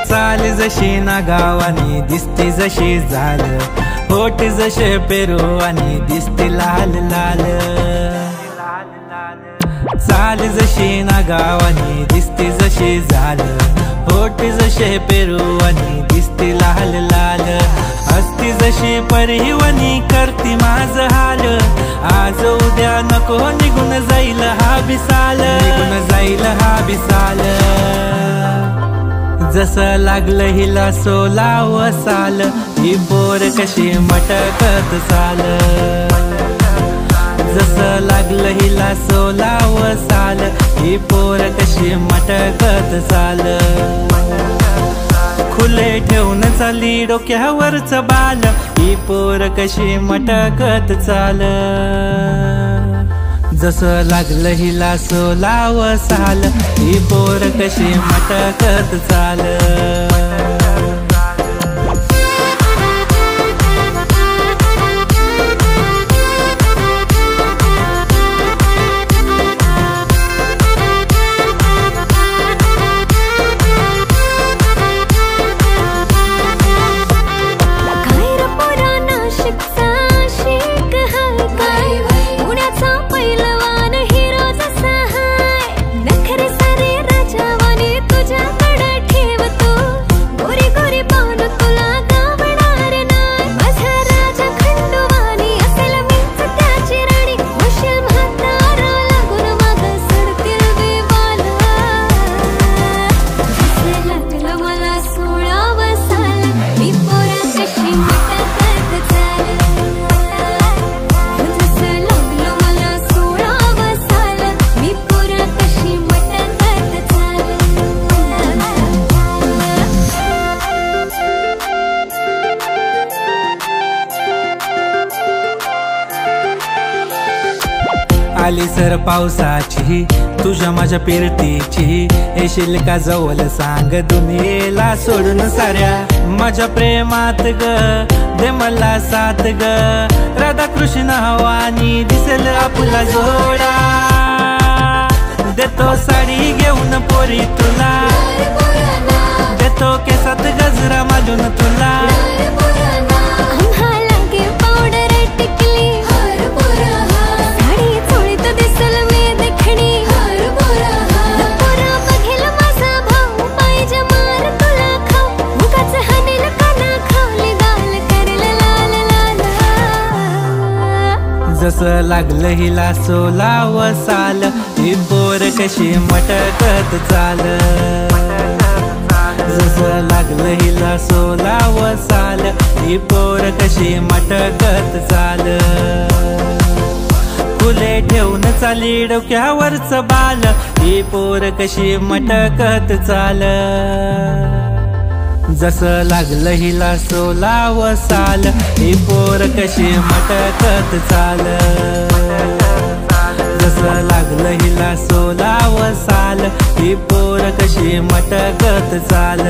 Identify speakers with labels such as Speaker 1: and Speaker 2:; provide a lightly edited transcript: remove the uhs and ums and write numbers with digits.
Speaker 1: चाल जशी ना गावानी दिसते जशी झाल, होठ जसे पेरू आणि दिसते लाल लाल। चाल जशी ना गावानी दिसते जशी झाल, होठ जसे पेरू आणि दिसते लाल लाल। हसती जशी परिवनी करती माझ हाल, आज उद्या नको निघून जाईल हा बिसाल, निघून जाईल हा बिसाल। जसं लागलं हिला 16 साल, ही पोर कशी मटकत चाल। जसं लागलं हिला 16 साल, ही पोर कशी मटकत चाल। खुले ठेवून चाली डोक्यावरच बाल, ही पोर कशी मटकत चाल। जसं लागलं हिला 16 साल, ही पोर कशी मटकत चाल। आली सर पावसाची तुझ्या माझ्या पिरतीची, येशील का जवळ सांग दुनियेला सोडून साऱ्या। माझ्या प्रेमात ग दे मला साथ ग, राधा कृष्ण हवानी दिसेल आपला जोडा। देतो साडी घेऊन पोरी तुला, देतो केसात गजरा मालून तुला। जसं लागलं हिला 16 साल, ही पोर कशी मटकत चाल। जसं लागलं हिला 16 साल, ही पोर कशी मटकत चाल। खुले ठेवून चाली डोक्यावरच बाल, ही पोर कशी मटकत चाल। जसं लागलं हिला 16 साल, ही पोर कशी मटकत चाल। जसं लागलं हिला 16 साल, ही पोर कशी मटकत चाल।